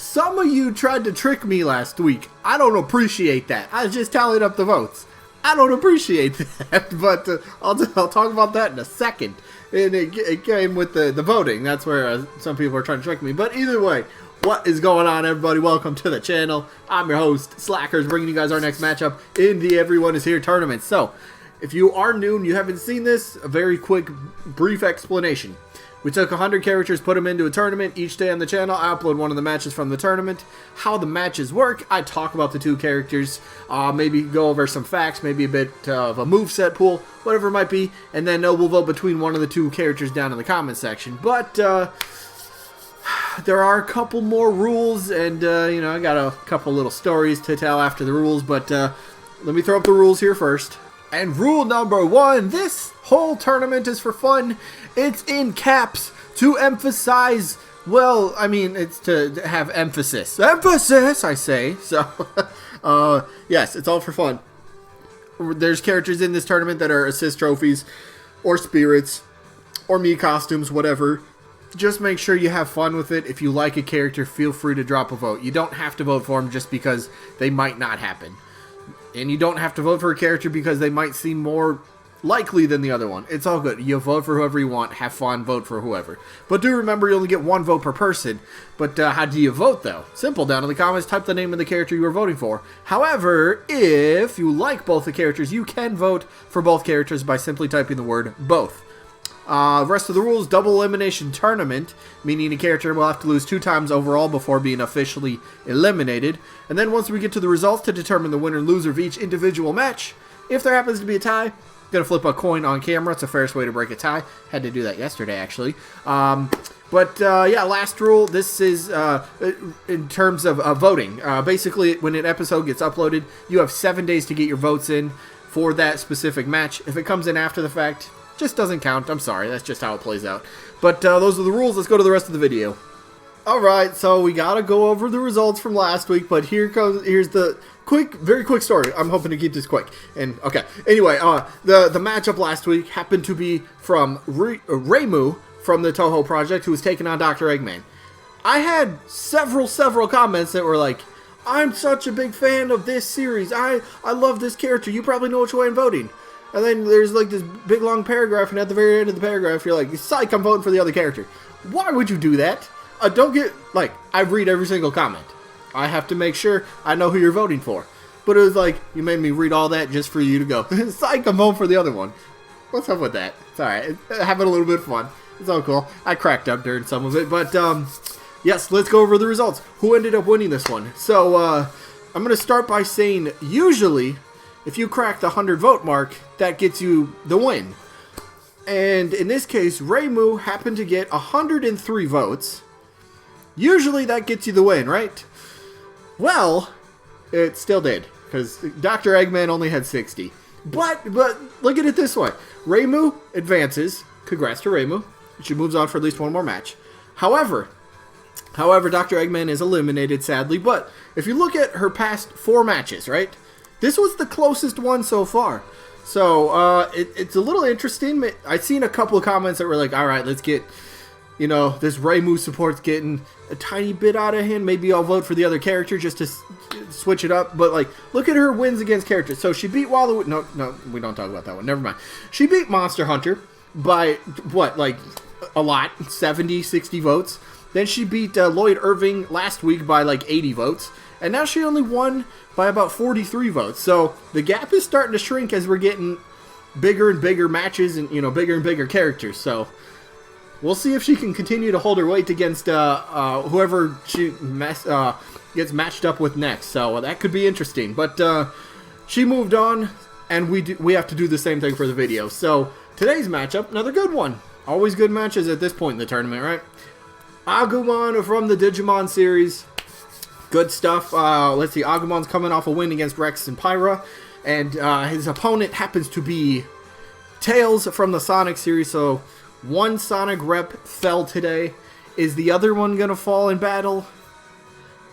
some of you tried to trick me last week. I don't appreciate that. I was just tallying up the votes. I don't appreciate that, but I'll talk about that in a second. And it came with the voting. That's where some people are trying to trick me. But either way, what is going on, everybody? Welcome to the channel. I'm your host, Slackers, bringing you guys our next matchup in the Everyone Is Here tournament. So, if you are new and you haven't seen this, a very quick, brief explanation. We took 100 characters, put them into a tournament. Each day on the channel, I upload one of the matches from the tournament. How the matches work, I talk about the two characters, maybe go over some facts, maybe a bit of a moveset pool, whatever it might be, and then we'll vote between one of the two characters down in the comment section. But there are a couple more rules, and you know, I got a couple little stories to tell after the rules, but let me throw up the rules here first. And rule number one, this whole tournament is for fun. It's in caps to emphasize, well, I mean, it's to have emphasis. Emphasis, I say. So, yes, it's all for fun. There's characters in this tournament that are assist trophies or spirits or me costumes, whatever. Just make sure you have fun with it. If you like a character, feel free to drop a vote. You don't have to vote for them just because they might not happen. And you don't have to vote for a character because they might seem more likely than the other one. It's all good. You vote for whoever you want. Have fun. Vote for whoever. But do remember you only get one vote per person. But how do you vote, though? Simple. Down in the comments, type the name of the character you are voting for. However, if you like both the characters, you can vote for both characters by simply typing the word both. Rest of the rules, double elimination tournament, meaning a character will have to lose 2 times overall before being officially eliminated. And then once we get to the results to determine the winner and loser of each individual match, if there happens to be a tie, gonna flip a coin on camera. It's the fairest way to break a tie. Had to do that yesterday, actually. Yeah, last rule, this is in terms of voting. Basically, when an episode gets uploaded, you have 7 days to get your votes in for that specific match. If it comes in after the fact, just doesn't count. I'm sorry, that's just how it plays out. But those are the rules. Let's go to the rest of the video. Alright, so we gotta go over the results from last week, but here's the very quick story. I'm hoping to keep this quick. And okay, anyway, the matchup last week happened to be from Reimu from the Toho Project, who was taking on Dr. Eggman. I had several comments that were like, I'm such a big fan of this series. I love this character. You probably know which way I'm voting. And then there's like this big long paragraph, and at the very end of the paragraph, you're like, psych, I'm voting for the other character. Why would you do that? Don't get, like, I read every single comment. I have to make sure I know who you're voting for. But it was like, you made me read all that just for you to go, psych, I'm voting for the other one. What's up with that? It's alright. Having a little bit of fun. It's all cool. I cracked up during some of it. But, yes, let's go over the results. Who ended up winning this one? So, I'm going to start by saying, usually, if you crack the 100 vote mark, that gets you the win. And in this case, Reimu happened to get 103 votes. Usually that gets you the win, right? Well, it still did, because Dr. Eggman only had 60. But look at it this way. Reimu advances. Congrats to Reimu. She moves on for at least one more match. However, Dr. Eggman is eliminated, sadly. But if you look at her past 4 matches, right? This was the closest one so far. So, it's a little interesting. I've seen a couple of comments that were like, alright, let's get, you know, this Reimu support's getting a tiny bit out of hand. Maybe I'll vote for the other character just to switch it up. But, like, look at her wins against characters. So, she beat Waluigi. No, we don't talk about that one. Never mind. She beat Monster Hunter by, what, like, a lot. 70, 60 votes. Then she beat Lloyd Irving last week by, like, 80 votes. And now she only won by about 43 votes. So the gap is starting to shrink as we're getting bigger and bigger matches and, you know, bigger and bigger characters. So we'll see if she can continue to hold her weight against whoever she gets matched up with next. So that could be interesting. But she moved on, and we have to do the same thing for the video. So today's matchup, another good one. Always good matches at this point in the tournament, right? Agumon from the Digimon series. Good stuff. Let's see. Agumon's coming off a win against Rex and Pyra. And his opponent happens to be Tails from the Sonic series. So one Sonic rep fell today. Is the other one going to fall in battle?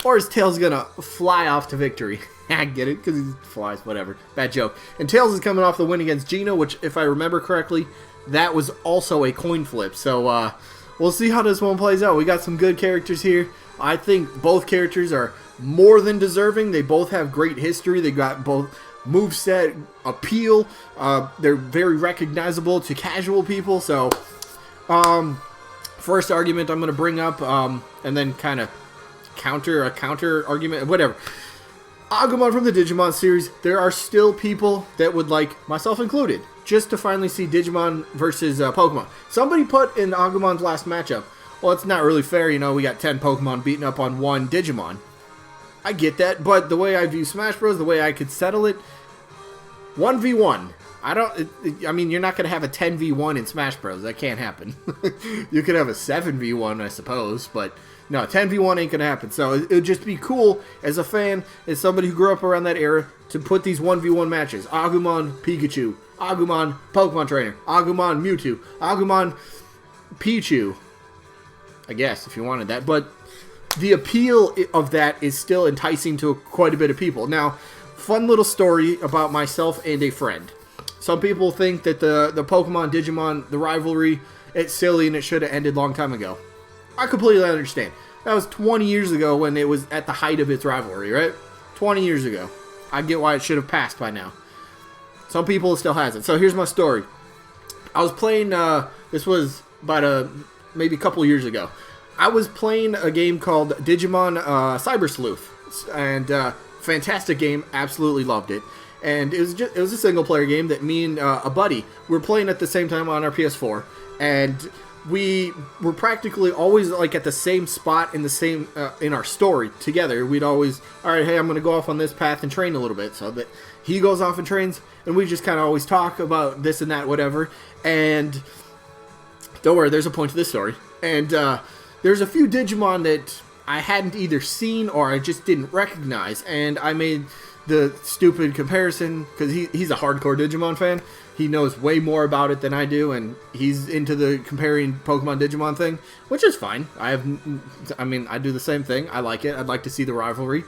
Or is Tails going to fly off to victory? I get it, because he flies, whatever. Bad joke. And Tails is coming off the win against Gino, which, if I remember correctly, that was also a coin flip. So, we'll see how this one plays out. We got some good characters here. I think both characters are more than deserving. They both have great history. They got both moveset appeal. They're very recognizable to casual people. So, first argument I'm going to bring up, and then kind of counter argument, whatever. Agumon from the Digimon series, there are still people that would like, myself included, just to finally see Digimon versus Pokemon. Somebody put in Agumon's last matchup, well, it's not really fair, you know, we got 10 Pokemon beating up on one Digimon. I get that, but the way I view Smash Bros., the way I could settle it, 1v1. I mean, you're not going to have a 10v1 in Smash Bros. That can't happen. You could have a 7v1, I suppose, but no, 10v1 ain't going to happen. So it would just be cool as a fan, as somebody who grew up around that era, to put these 1v1 matches. Agumon, Pikachu. Agumon, Pokemon Trainer. Agumon, Mewtwo. Agumon, Pichu. I guess, if you wanted that. But the appeal of that is still enticing to quite a bit of people. Now, fun little story about myself and a friend. Some people think that the Pokemon, Digimon, the rivalry, it's silly and it should have ended a long time ago. I completely understand. That was 20 years ago when it was at the height of its rivalry, right? 20 years ago. I get why it should have passed by now. Some people it still hasn't. So here's my story. I was playing, this was about maybe a couple years ago. I was playing a game called Digimon Cyber Sleuth. And fantastic game. Absolutely loved it. And it was a single player game that me and a buddy were playing at the same time on our PS4. And we were practically always like at the same spot in the same in our story together. We'd always, all right, hey, I'm going to go off on this path and train a little bit. So that he goes off and trains, and we just kind of always talk about this and that, whatever. And don't worry, there's a point to this story. And there's a few Digimon that I hadn't either seen or I just didn't recognize. And I made the stupid comparison because he's a hardcore Digimon fan. He knows way more about it than I do, and he's into the comparing Pokemon Digimon thing, which is fine. I do the same thing. I like it. I'd like to see the rivalry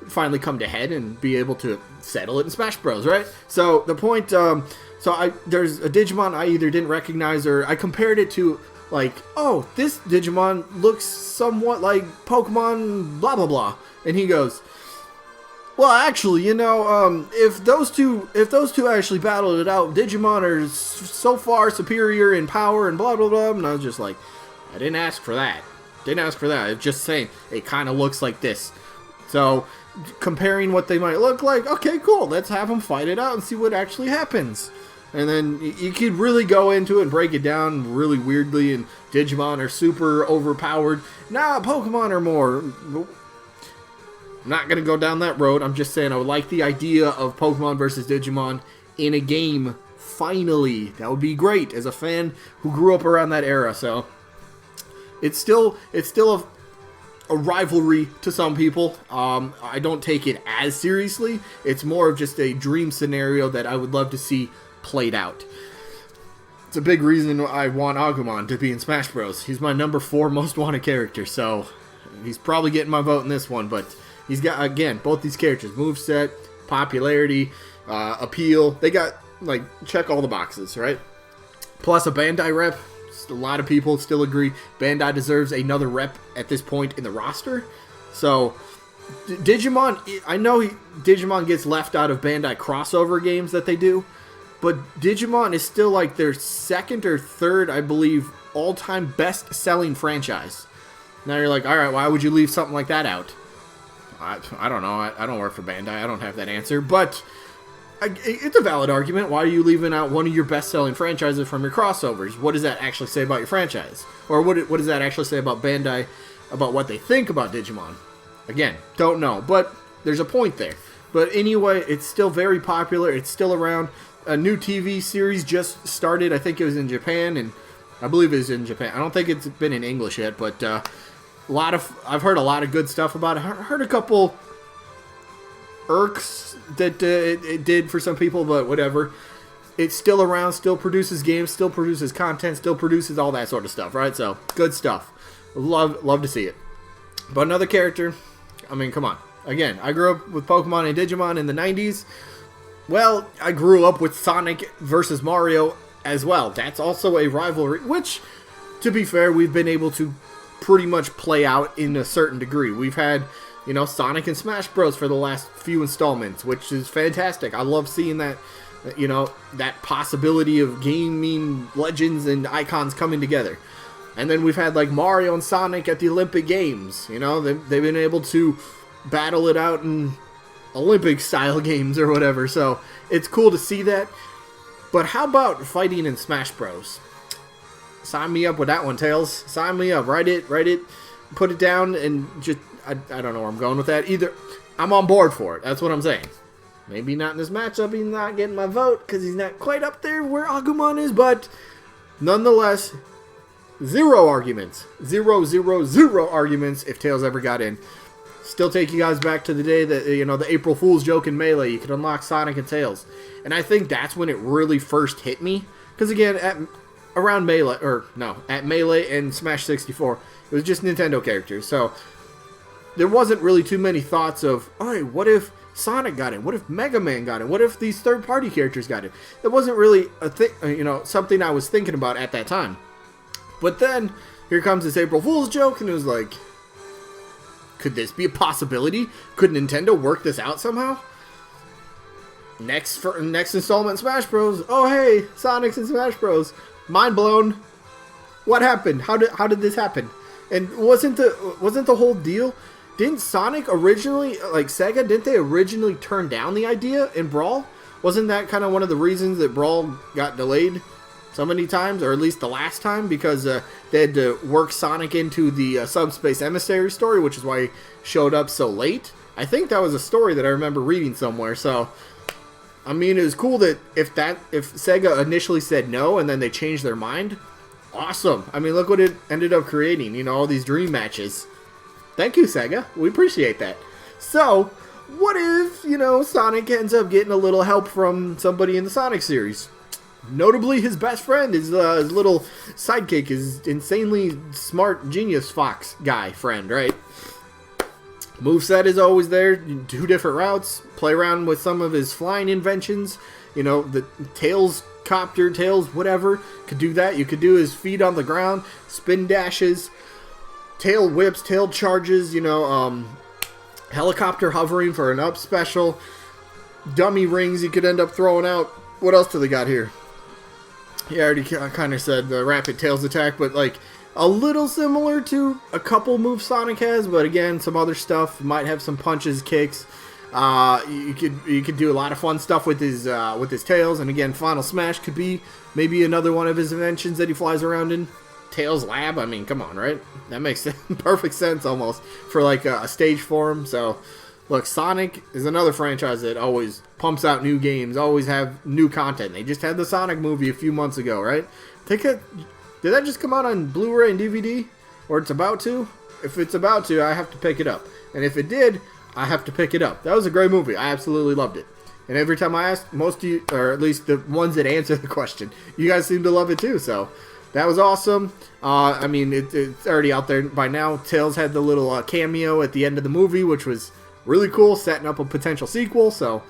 finally come to head and be able to settle it in Smash Bros, right? So the point, there's a Digimon I either didn't recognize or I compared it to, like, oh, this Digimon looks somewhat like Pokemon blah blah blah, and he goes, well, actually, you know, if those two actually battled it out, Digimon are so far superior in power and blah, blah, blah. And I was just like, I didn't ask for that. I'm just saying, it kind of looks like this. So, comparing what they might look like, okay, cool. Let's have them fight it out and see what actually happens. And then you could really go into it and break it down really weirdly, and Digimon are super overpowered. Nah, Pokemon are more. I'm not going to go down that road. I'm just saying I would like the idea of Pokemon versus Digimon in a game. Finally. That would be great as a fan who grew up around that era. So it's still a rivalry to some people. I don't take it as seriously. It's more of just a dream scenario that I would love to see played out. It's a big reason I want Agumon to be in Smash Bros. He's my number 4 most wanted character. So he's probably getting my vote in this one, but he's got, again, both these characters, moveset, popularity, appeal. They got, like, check all the boxes, right? Plus a Bandai rep. A lot of people still agree Bandai deserves another rep at this point in the roster. So, Digimon, I know Digimon gets left out of Bandai crossover games that they do, but Digimon is still, like, their second or third, I believe, all-time best-selling franchise. Now you're like, alright, why would you leave something like that out? I don't know. I don't work for Bandai. I don't have that answer. But it's a valid argument. Why are you leaving out one of your best-selling franchises from your crossovers? What does that actually say about your franchise? Or what does that actually say about Bandai, about what they think about Digimon? Again, don't know. But there's a point there. But anyway, it's still very popular. It's still around. A new TV series just started. I think it was in Japan. And I believe it was in Japan. I don't think it's been in English yet. But I've heard a lot of good stuff about it. I heard a couple irks that it did for some people, but whatever. It's still around, still produces games, still produces content, still produces all that sort of stuff, right? So, good stuff. Love to see it. But another character, I mean, come on. Again, I grew up with Pokemon and Digimon in the 90s. Well, I grew up with Sonic versus Mario as well. That's also a rivalry, which, to be fair, we've been able to pretty much play out in a certain degree. We've had, you know, Sonic and Smash Bros. For the last few installments, which is fantastic. I love seeing that, you know, that possibility of gaming legends and icons coming together. And then we've had like Mario and Sonic at the Olympic Games. You know, they've been able to battle it out in Olympic style games or whatever. So it's cool to see that. But how about fighting in Smash Bros? Sign me up with that one, Tails. Sign me up. Write it, put it down, and just, I don't know where I'm going with that. Either, I'm on board for it. That's what I'm saying. Maybe not in this matchup. He's not getting my vote because he's not quite up there where Agumon is, but nonetheless, zero arguments. Zero arguments if Tails ever got in. Still take you guys back to the day that, you know, the April Fool's joke in Melee, you could unlock Sonic and Tails. And I think that's when it really first hit me. Because again, at Melee and Smash 64, it was just Nintendo characters. So there wasn't really too many thoughts of, alright, what if Sonic got in? What if Mega Man got in? What if these third-party characters got in? It wasn't really a thing, you know, something I was thinking about at that time. But then here comes this April Fool's joke, and it was like, could this be a possibility? Could Nintendo work this out somehow? Next installment in Smash Bros. Oh hey, Sonic's in Smash Bros. Mind blown. What happened? How did this happen? And wasn't the whole deal? Didn't Sonic originally, like Sega, didn't they originally turn down the idea in Brawl? Wasn't that kind of one of the reasons that Brawl got delayed so many times, or at least the last time, because they had to work Sonic into the Subspace Emissary story, which is why he showed up so late? I think that was a story that I remember reading somewhere, so I mean, it was cool that if Sega initially said no and then they changed their mind, awesome. I mean, look what it ended up creating, you know, all these dream matches. Thank you, Sega. We appreciate that. So, what if, you know, Sonic ends up getting a little help from somebody in the Sonic series? Notably, his best friend, his little sidekick, his insanely smart genius fox guy friend, right? Moveset is always there, 2 different routes, play around with some of his flying inventions, you know, the Tails, Copter, Tails, whatever, could do that. You could do his feet on the ground, spin dashes, tail whips, tail charges, you know, helicopter hovering for an up special, dummy rings you could end up throwing out. What else do they got here? Yeah, I already kind of said the rapid Tails attack, but like a little similar to a couple moves Sonic has, but again, some other stuff. Might have some punches, kicks. You could do a lot of fun stuff with his tails, and again, Final Smash could be maybe another one of his inventions that he flies around in. Tails Lab, I mean, come on, right? That makes perfect sense almost for like a stage for him. So, look, Sonic is another franchise that always pumps out new games, always have new content. They just had the Sonic movie a few months ago, right? Did that just come out on Blu-ray and DVD? Or it's about to? If it's about to, I have to pick it up. And if it did, I have to pick it up. That was a great movie. I absolutely loved it. And every time I asked, most of you, or at least the ones that answer the question, you guys seem to love it too, so that was awesome. I mean, it's already out there by now. Tails had the little cameo at the end of the movie, which was really cool, setting up a potential sequel, so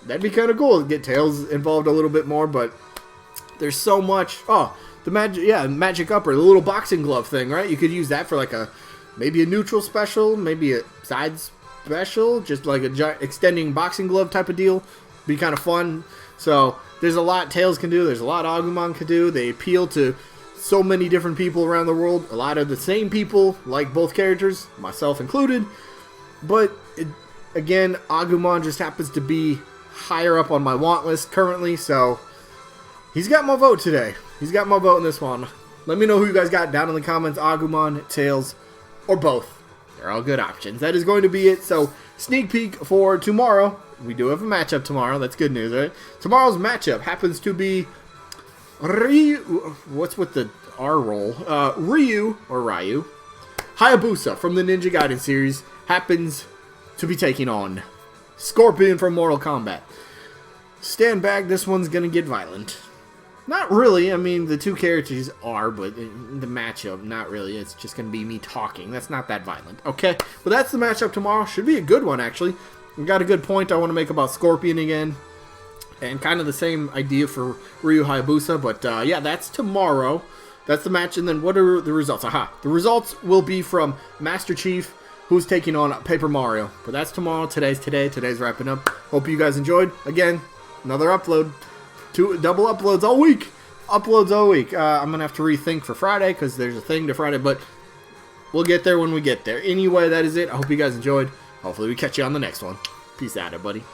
that'd be kind of cool to get Tails involved a little bit more, but there's so much. Oh, the magic upper, the little boxing glove thing, right? You could use that for like maybe a neutral special, maybe a side special, just like a extending boxing glove type of deal. Be kind of fun. So there's a lot Tails can do. There's a lot Agumon can do. They appeal to so many different people around the world. A lot of the same people like both characters, myself included. But again, Agumon just happens to be higher up on my want list currently, so he's got my vote today. He's got my vote in this one. Let me know who you guys got down in the comments. Agumon, Tails, or both. They're all good options. That is going to be it. So, sneak peek for tomorrow. We do have a matchup tomorrow. That's good news, right? Tomorrow's matchup happens to be what's with the R roll? Ryu Hayabusa from the Ninja Gaiden series happens to be taking on Scorpion from Mortal Kombat. Stand back, this one's gonna get violent. Not really, I mean, the two characters are, but in the matchup, not really. It's just gonna be me talking. That's not that violent, okay? But that's the matchup tomorrow. Should be a good one, actually. We got a good point I want to make about Scorpion again. And kind of the same idea for Ryu Hayabusa, but yeah, that's tomorrow. That's the match, and then what are the results? Aha. The results will be from Master Chief, who's taking on Paper Mario. But that's tomorrow. Today's today. Today's wrapping up. Hope you guys enjoyed. Again, another upload. Double uploads all week. Uploads all week. I'm going to have to rethink for Friday because there's a thing to Friday, but we'll get there when we get there. Anyway, that is it. I hope you guys enjoyed. Hopefully we catch you on the next one. Peace out, everybody.